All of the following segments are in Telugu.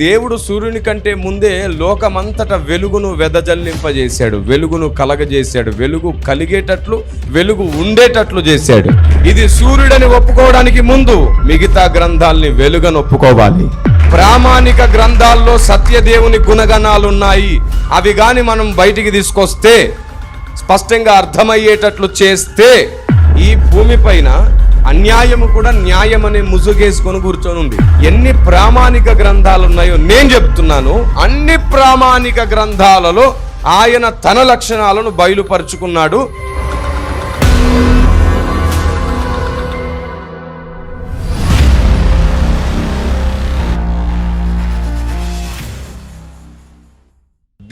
దేవుడు సూర్యుని కంటే ముందే లోకమంతట వెలుగును వెదజల్లింపజేశాడు, వెలుగును కలగజేశాడు, వెలుగు కలిగేటట్లు, వెలుగు ఉండేటట్లు చేశాడు. ఇది సూర్యుడని ఒప్పుకోవడానికి ముందు మిగతా గ్రంథాల్ని వెలుగని ఒప్పుకోవాలి. ప్రామాణిక గ్రంథాల్లో సత్యదేవుని గుణగణాలు ఉన్నాయి. అవి గాని మనం బయటికి తీసుకొస్తే, స్పష్టంగా అర్థమయ్యేటట్లు చేస్తే, ఈ భూమిపైన అన్యాయము కూడా న్యాయం అనే ముసుగేసుకొని కూర్చొని ఉంది. ఎన్ని ప్రామాణిక గ్రంథాలు ఉన్నాయో నేను చెప్తున్నాను. అన్ని ప్రామాణిక గ్రంథాలలో ఆయన తన లక్షణాలను బయలుపరుచుకున్నాడు.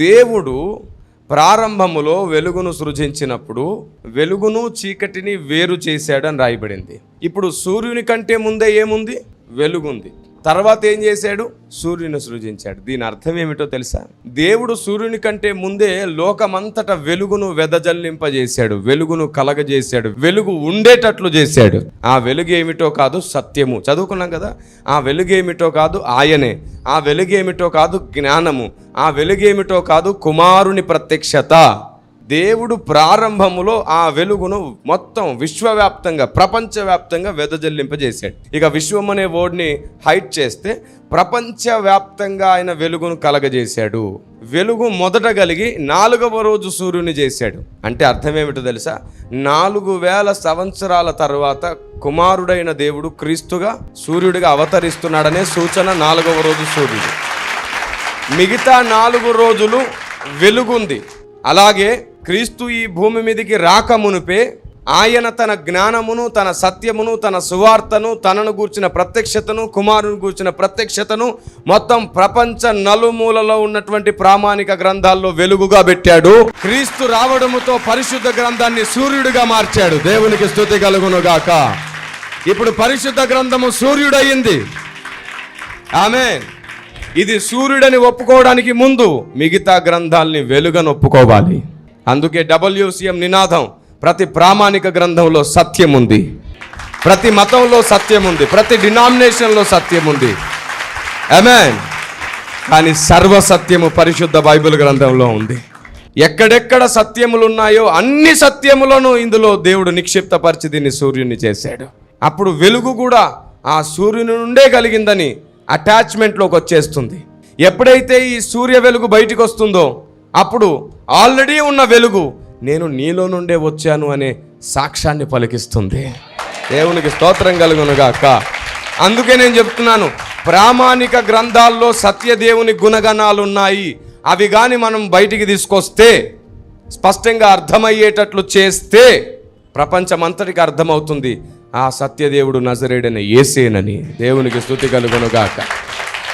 దేవుడు ప్రారంభములో వెలుగును సృజించినప్పుడు వెలుగును చీకటిని వేరు చేశాడని రాయబడింది. ఇప్పుడు సూర్యుని కంటే ముందే ఏముంది? వెలుగుంది. తర్వాత ఏం చేశాడు? సూర్యుని సృజించాడు. దీని అర్థం ఏమిటో తెలుసా? దేవుడు సూర్యుని కంటే ముందే లోకమంతట వెలుగును వెదజల్లింపజేశాడు, వెలుగును కలగజేశాడు, వెలుగు ఉండేటట్లు చేశాడు. ఆ వెలుగు ఏమిటో కాదు, సత్యము. చదువుకున్నాం కదా. ఆ వెలుగు ఏమిటో కాదు, ఆయనే. ఆ వెలుగు ఏమిటో కాదు, జ్ఞానము. ఆ వెలుగు ఏమిటో కాదు, కుమారుని ప్రత్యక్షత. దేవుడు ప్రారంభములో ఆ వెలుగును మొత్తం విశ్వవ్యాప్తంగా, ప్రపంచవ్యాప్తంగా వెదజల్లింపజేశాడు. ఇక విశ్వం అనే వర్డ్ని హైట్ చేస్తే ప్రపంచవ్యాప్తంగా ఆయన వెలుగును కలగజేశాడు. వెలుగు మొదట కలిగి 4వ రోజు సూర్యుని చేశాడు. అంటే అర్థం ఏమిటో తెలుసా? 4000 సంవత్సరాల తర్వాత కుమారుడైన దేవుడు క్రీస్తుగా సూర్యుడిగా అవతరిస్తున్నాడనే సూచన 4వ రోజు సూర్యుడు. మిగతా 4 రోజులు వెలుగుంది. అలాగే క్రీస్తు ఈ భూమి మీదకి రాకమునుపే ఆయన తన జ్ఞానమును, తన సత్యమును, తన సువార్తను, తనను గూర్చిన ప్రత్యక్షతను, కుమారుని గూర్చిన ప్రత్యక్షతను మొత్తం ప్రపంచ నలుమూలలో ఉన్నటువంటి ప్రామాణిక గ్రంథాల్లో వెలుగుగా పెట్టాడు. క్రీస్తు రావడముతో పరిశుద్ధ గ్రంథాన్ని సూర్యుడిగా మార్చాడు. దేవునికి స్తుతి కలుగునుగాక. ఇప్పుడు పరిశుద్ధ గ్రంథము సూర్యుడయింది. ఆమేన్. ఇది సూర్యుడని ఒప్పుకోవడానికి ముందు మిగతా గ్రంథాలని వెలుగని ఒప్పుకోవాలి. అందుకే WCM నినాదం, ప్రతి ప్రామాణిక గ్రంథంలో సత్యం ఉంది, ప్రతి మతంలో సత్యం ఉంది, ప్రతి డినామినేషన్లో సత్యం ఉంది. ఆమేన్. కానీ సర్వసత్యము పరిశుద్ధ బైబిల్ గ్రంథంలో ఉంది. ఎక్కడెక్కడ సత్యములు ఉన్నాయో అన్ని సత్యములను ఇందులో దేవుడు నిక్షిప్తపరిచి దీన్ని సూర్యుని చేశాడు. అప్పుడు వెలుగు కూడా ఆ సూర్యుని నుండే కలిగిందని అటాచ్మెంట్లోకి వచ్చేస్తుంది. ఎప్పుడైతే ఈ సూర్య వెలుగు బయటికి వస్తుందో అప్పుడు ఆల్రెడీ ఉన్న వెలుగు నేను నీలో నుండే వచ్చాను అనే సాక్ష్యాన్ని పలికిస్తుంది. దేవునికి స్తోత్రం కలుగునుగాక. అందుకే నేను చెప్తున్నాను, ప్రామాణిక గ్రంథాల్లో సత్యదేవుని గుణగణాలు ఉన్నాయి. అవి కానీ మనం బయటికి తీసుకొస్తే, స్పష్టంగా అర్థమయ్యేటట్లు చేస్తే ప్రపంచమంతటికి అర్థమవుతుంది ఆ సత్యదేవుడు నజరేయుడైన యేసేనని. దేవునికి స్తుతి కలుగునుగాక.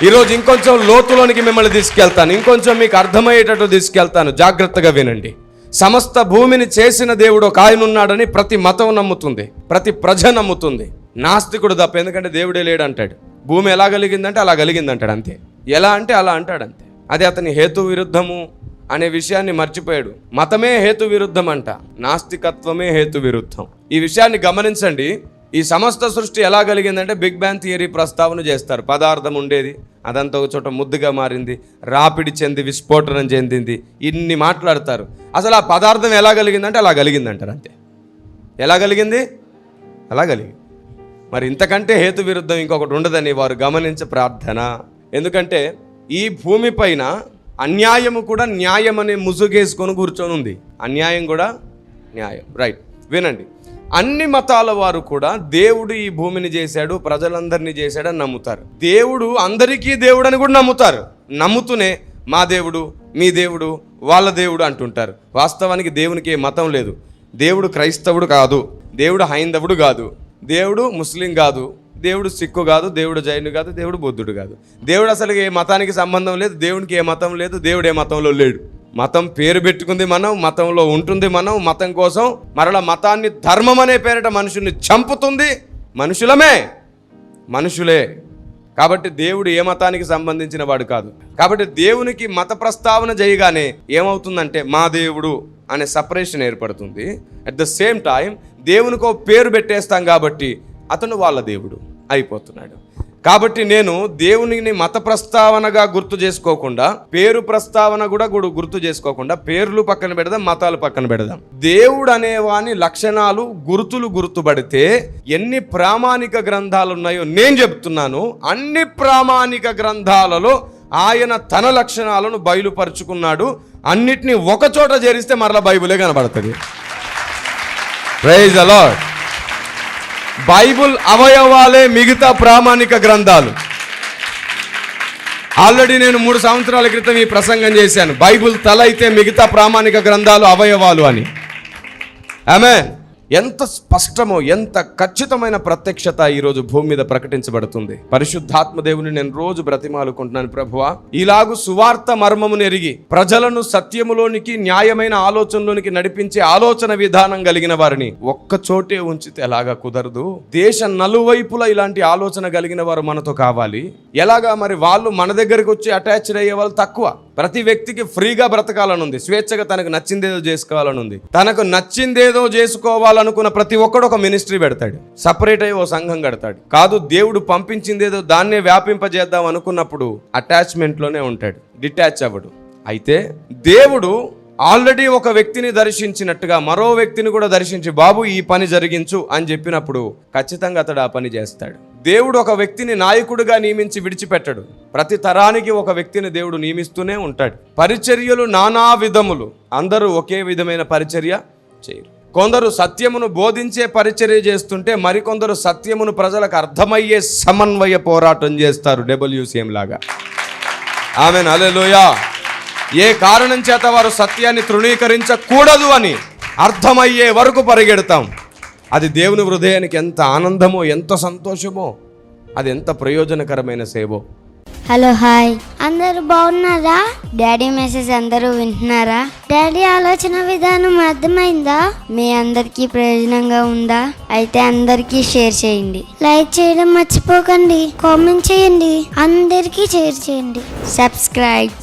ఈరోజు ఇంకొంచెం లోతులోనికి మిమ్మల్ని తీసుకెళ్తాను, ఇంకొంచెం మీకు అర్థమయ్యేటట్టు తీసుకెళ్తాను. జాగ్రత్తగా వినండి. సమస్త భూమిని చేసిన దేవుడు ఒక ఆయన ఉన్నాడని ప్రతి మతం నమ్ముతుంది, ప్రతి ప్రజ నమ్ముతుంది. నాస్తికుడు తప్ప, ఎందుకంటే దేవుడే లేడు అంటాడు. భూమి ఎలా కలిగిందంటే అలా కలిగిందంటాడు, అంతే. ఎలా అంటే అలా అంటాడు, అంతే. అది అతని హేతు విరుద్ధము అనే విషయాన్ని మర్చిపోయాడు. మతమే హేతు విరుద్ధం అంట, నాస్తికత్వమే హేతు విరుద్ధం. ఈ విషయాన్ని గమనించండి. ఈ సమస్త సృష్టి ఎలా కలిగిందంటే బిగ్ బ్యాంగ్ థియరీ ప్రస్తావన చేస్తారు. పదార్థం ఉండేది, అదంతా ఒక చోట ముద్దుగా మారింది, రాపిడి చెంది విస్ఫోటనం చెందింది, ఇన్ని మాట్లాడతారు. అసలు ఆ పదార్థం ఎలా కలిగిందంటే అలా కలిగిందంటారు, అంతే. ఎలా కలిగింది? అలా కలిగింది. మరి ఇంతకంటే హేతు విరుద్ధం ఇంకొకటి ఉండదని వారు గమనించే ప్రార్థన. ఎందుకంటే ఈ భూమిపైన అన్యాయము కూడా న్యాయం అనే ముసుగేసుకొని కూర్చొని ఉంది. అన్యాయం కూడా న్యాయం. రైట్, వినండి. అన్ని మతాల వారు కూడా దేవుడు ఈ భూమిని చేశాడు, ప్రజలందరినీ చేశాడని నమ్ముతారు. దేవుడు అందరికీ దేవుడు అని కూడా నమ్ముతారు. నమ్ముతూనే మా దేవుడు, మీ దేవుడు, వాళ్ళ దేవుడు అంటుంటారు. వాస్తవానికి దేవునికి ఏ మతం లేదు. దేవుడు క్రైస్తవుడు కాదు, దేవుడు హైందవుడు కాదు, దేవుడు ముస్లిం కాదు, దేవుడు సిక్కు కాదు, దేవుడు జైను కాదు, దేవుడు బుద్ధుడు కాదు. దేవుడు అసలు ఏ మతానికి సంబంధం లేదు, దేవునికి ఏ మతం లేదు, దేవుడు ఏ మతంలో లేడు. మతం పేరు పెట్టుకుంది మనం, మతంలో ఉంటుంది మనం. మతం కోసం మరలా మతాన్ని ధర్మం అనే పేరిట మనుషుల్ని చంపుతుంది. మనుషులే. కాబట్టి దేవుడు ఏ మతానికి సంబంధించిన వాడు కాదు. కాబట్టి దేవునికి మత ప్రస్తావన చేయగానే ఏమవుతుందంటే మా దేవుడు అనే సపరేషన్ ఏర్పడుతుంది. అట్ ద సేమ్ టైం దేవునికి ఒక పేరు పెట్టేస్తాం కాబట్టి అతను వాళ్ళ దేవుడు అయిపోతున్నాడు. కాబట్టి నేను దేవునిని మత ప్రస్తావనగా గుర్తు చేసుకోకుండా, పేరు ప్రస్తావన కూడా గుర్తు చేసుకోకుండా, పేర్లు పక్కన పెడదాం, మతాలు పక్కన పెడదాం. దేవుడు అనేవాని లక్షణాలు, గుర్తులు గుర్తుపడితే ఎన్ని ప్రామాణిక గ్రంథాలు ఉన్నాయో నేను చెప్తున్నాను. అన్ని ప్రామాణిక గ్రంథాలలో ఆయన తన లక్షణాలను బయలుపరుచుకున్నాడు. అన్నిటినీ ఒక చోట చేరిస్తే మరలా బైబిలే కనబడుతుంది. Praise the lord. బైబిల్ అవయవాలే మిగతా ప్రామాణిక గ్రంథాలు. ఆల్రెడీ నేను 3 సంవత్సరాల క్రితం ఈ ప్రసంగం చేశాను. బైబిల్ తల అయితే మిగతా ప్రామాణిక గ్రంథాలు అవయవాలు అని. ఆమేన్. ఎంత స్పష్టమో, ఎంత ఖచ్చితమైన ప్రత్యక్షత ఈరోజు భూమి మీద ప్రకటించబడుతుంది. పరిశుద్ధాత్మ దేవుని నేను రోజు బ్రతిమాలుకుంటున్నాను. ప్రభువా, ఇలాగు సువార్త మర్మమును ఎరిగి ప్రజలను సత్యములోనికి, న్యాయమైన ఆలోచనలోనికి నడిపించే ఆలోచన విధానం కలిగిన వారిని ఒక్క చోటే ఉంచితే ఎలాగా కుదరదు. దేశ నలువైపులా ఇలాంటి ఆలోచన కలిగిన వారు మనతో కావాలి. ఎలాగా మరి? వాళ్ళు మన దగ్గరికి వచ్చి అటాచ్డ్ అయ్యే వాళ్ళు తక్కువ. ప్రతి వ్యక్తికి ఫ్రీగా బ్రతకాలని ఉంది, స్వేచ్ఛగా తనకు నచ్చిందేదో చేసుకోవాలని ఉంది. తనకు నచ్చిందేదో చేసుకోవాలనుకున్న ప్రతి ఒక్కడు ఒక మినిస్ట్రీ పెడతాడు, సపరేట్ అయ్యి ఓ సంఘం కడతాడు. కాదు, దేవుడు పంపించిందేదో దాన్నే వ్యాపింపజేద్దాం అనుకున్నప్పుడు అటాచ్మెంట్లోనే ఉంటాడు, డిటాచ్ అవ్వడు. అయితే దేవుడు ఆల్రెడీ ఒక వ్యక్తిని దర్శించినట్టుగా మరో వ్యక్తిని కూడా దర్శించి, బాబు ఈ పని జరిగించు అని చెప్పినప్పుడు ఖచ్చితంగా అతడు ఆ పని చేస్తాడు. దేవుడు ఒక వ్యక్తిని నాయకుడిగా నియమించి విడిచిపెట్టడు. ప్రతి తరానికి ఒక వ్యక్తిని దేవుడు నియమిస్తూనే ఉంటాడు. పరిచర్యలు నానా విధములు, అందరూ ఒకే విధమైన పరిచర్య చేయరు. కొందరు సత్యమును బోధించే పరిచర్య చేస్తుంటే మరికొందరు సత్యమును ప్రజలకు అర్థమయ్యే సమన్వయ పోరాటం చేస్తారు, WCM లాగా. ఆమేన్, హల్లెలూయా. ఏ కారణం చేత వారు సత్యాన్ని తృణీకరించకూడదు అని అర్థమయ్యే వరకు పరిగెడతాం. అది దేవుని హృదయానికి ఎంత ఆనందమో, ఎంత సంతోషమో, అది ఎంత ప్రయోజనకరమైన సేవో. హలో, హాయ్, అందరూ బాగున్నారా? డాడీ మెసేజ్ అందరూ వింటున్నారా? డాడీ ఆలోచన విధానం అర్థమైందా? మీ అందరికీ ప్రయోజనంగా ఉందా? అయితే అందరికీ షేర్ చేయండి, లైక్ చేయడం మర్చిపోకండి, కామెంట్ చేయండి, అందరికీ షేర్ చేయండి, సబ్స్క్రైబ్.